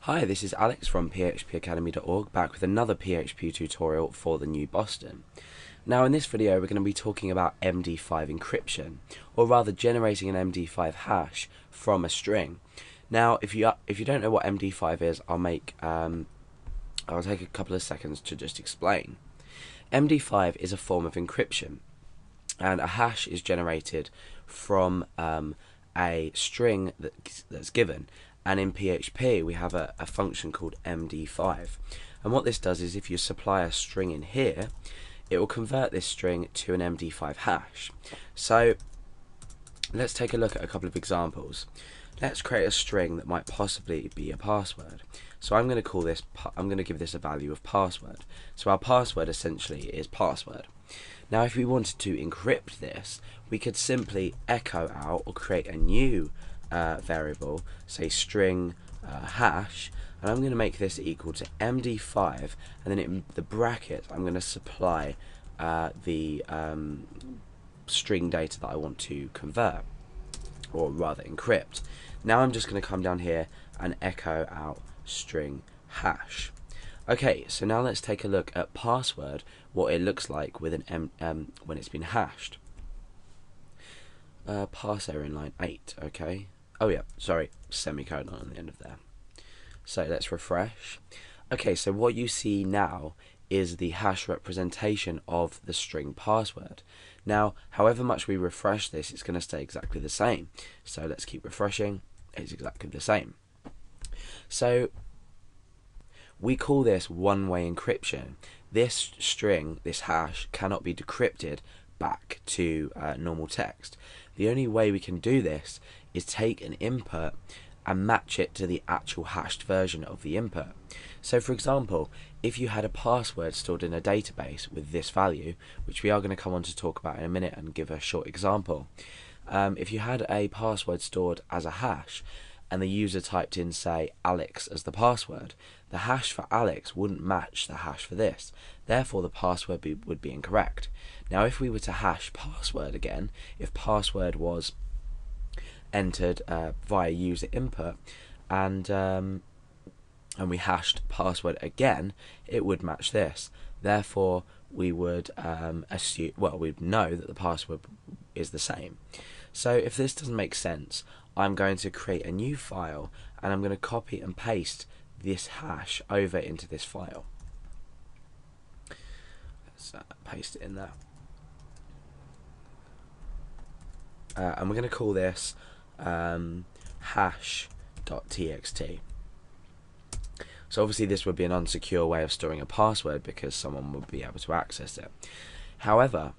Hi, this is Alex from phpacademy.org, back with another PHP tutorial for the new Boston. Now in this video we're going to be talking about MD5 encryption, or rather generating an MD5 hash from a string. Now if you don't know what MD5 is, I'll take a couple of seconds to just explain. MD5 is a form of encryption, and a hash is generated from a string that's given. And in PHP we have a function called MD5, and what this does is if you supply a string in here, it will convert this string to an MD5 hash. So let's take a look at a couple of examples. Let's create a string that might possibly be a password. So I'm going to give this a value of password. So our password essentially is password. Now if we wanted to encrypt this, we could simply echo out or create a new variable, say string hash, and I'm going to make this equal to MD5, and then in the bracket I'm going to supply the string data that I want to convert, or rather encrypt. Now I'm just going to come down here and echo out string hash. Okay, so now let's take a look at password, what it looks like with an when it's been hashed. Pass error in line 8, okay. Oh yeah, sorry, semicolon on the end of there. So let's refresh. Okay, so what you see now is the hash representation of the string password. Now, however much we refresh this, it's going to stay exactly the same. So let's keep refreshing. It's exactly the same. So we call this one-way encryption. This string, this hash, cannot be decrypted back to normal text. The only way we can do this is take an input and match it to the actual hashed version of the input. So for example, if you had a password stored in a database with this value, which we are going to come on to talk about in a minute and give a short example, if you had a password stored as a hash and the user typed in, say, Alex as the password, the hash for Alex wouldn't match the hash for this. Therefore, the password would be incorrect. Now, if we were to hash password again, if password was entered via user input and we hashed password again, it would match this. Therefore, we would assume, well, we'd know that the password is the same. So if this doesn't make sense, I'm going to create a new file and I'm going to copy and paste this hash over into this file. Let's paste it in there. And we're going to call this hash.txt. So obviously this would be an unsecure way of storing a password because someone would be able to access it. However,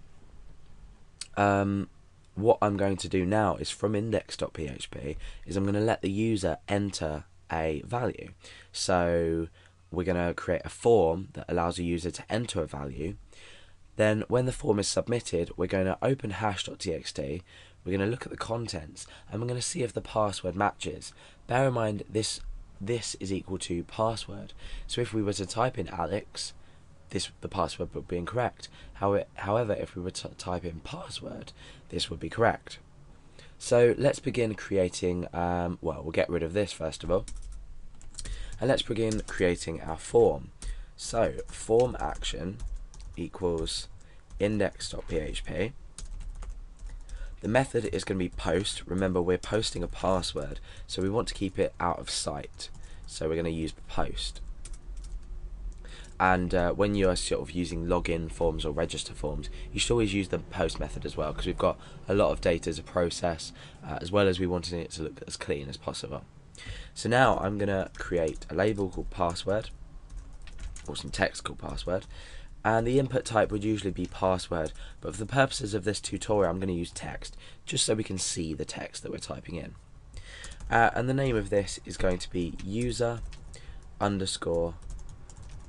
what I'm going to do now is from index.php is I'm going to let the user enter a value. So we're going to create a form that allows a user to enter a value. Then when the form is submitted, we're going to open hash.txt, we're going to look at the contents, and we're going to see if the password matches. Bear in mind this is equal to password. So if we were to type in Alex, the password would be incorrect. However, if we were to type in password, this would be correct. So let's begin creating, well, we'll get rid of this first of all. And let's begin creating our form. So form action equals index.php. The method is going to be post. Remember, we're posting a password, so we want to keep it out of sight. So we're going to use post. And when you are sort of using login forms or register forms, you should always use the post method as well, because we've got a lot of data to process, as well as we wanted it to look as clean as possible. So now I'm going to create a label called password, or some text called password, and the input type would usually be password, but for the purposes of this tutorial I'm going to use text, just so we can see the text that we're typing in. And the name of this is going to be user underscore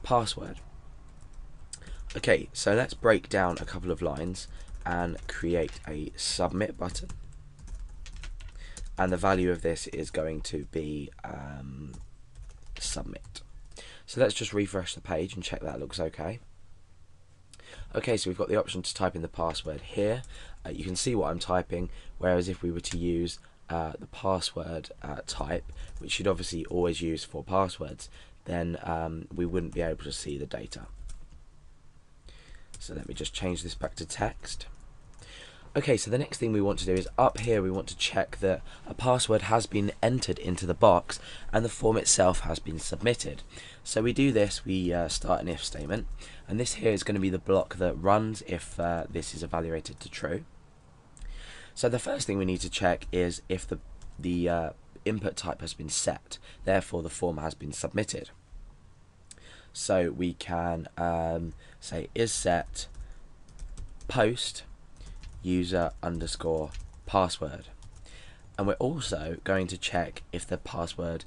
password. Okay, so let's break down a couple of lines and create a submit button, and the value of this is going to be submit. So let's just refresh the page and check that looks okay. Okay, so we've got the option to type in the password here. You can see what I'm typing, whereas if we were to use the password type, which you'd obviously always use for passwords, then we wouldn't be able to see the data. So let me just change this back to text. Okay, so the next thing we want to do is up here we want to check that a password has been entered into the box and the form itself has been submitted. So we do this, we start an if statement, and this here is going to be the block that runs if this is evaluated to true. So the first thing we need to check is if the input type has been set, therefore the form has been submitted. So we can say is set post user underscore password, and we're also going to check if the password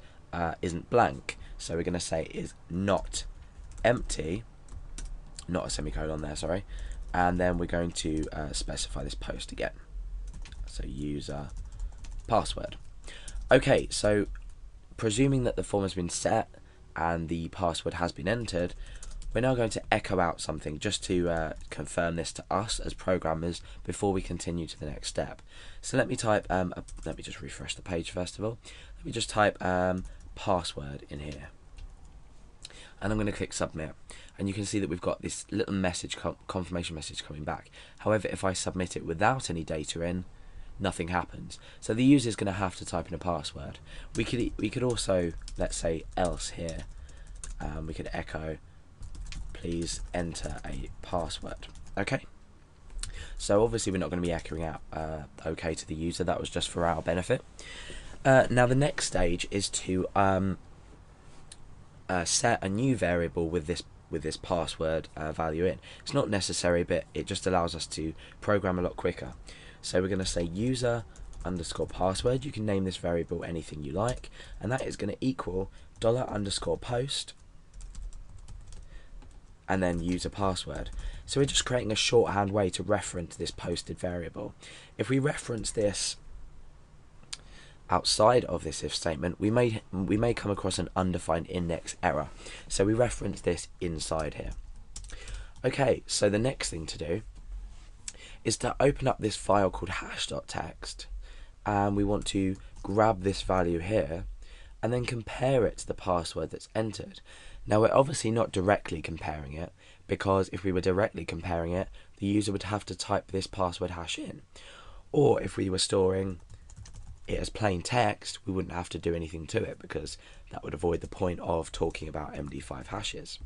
isn't blank, so we're going to say is not empty, not a semicolon there, sorry, and then we're going to specify this post again, so user password. Okay, so presuming that the form has been set and the password has been entered, we're now going to echo out something just to confirm this to us as programmers before we continue to the next step. So let me type, let me just refresh the page first of all. Let me just type password in here. And I'm going to click submit. And you can see that we've got this little message, confirmation message coming back. However, if I submit it without any data in, nothing happens. So the user is going to have to type in a password. We could also, let's say, else here. We could echo, please enter a password. Okay, so obviously we're not going to be echoing out okay to the user. That was just for our benefit. Now the next stage is to set a new variable with this password value in. It's not necessary, but it just allows us to program a lot quicker. So we're going to say user underscore password. You can name this variable anything you like, and that is going to equal $_post and then user password. So we're just creating a shorthand way to reference this posted variable. If we reference this outside of this if statement, we may come across an undefined index error. So we reference this inside here. Okay, so the next thing to do is to open up this file called hash.txt, and we want to grab this value here and then compare it to the password that's entered. Now we're obviously not directly comparing it, because if we were directly comparing it, the user would have to type this password hash in. Or if we were storing it as plain text, we wouldn't have to do anything to it, because that would avoid the point of talking about MD5 hashes.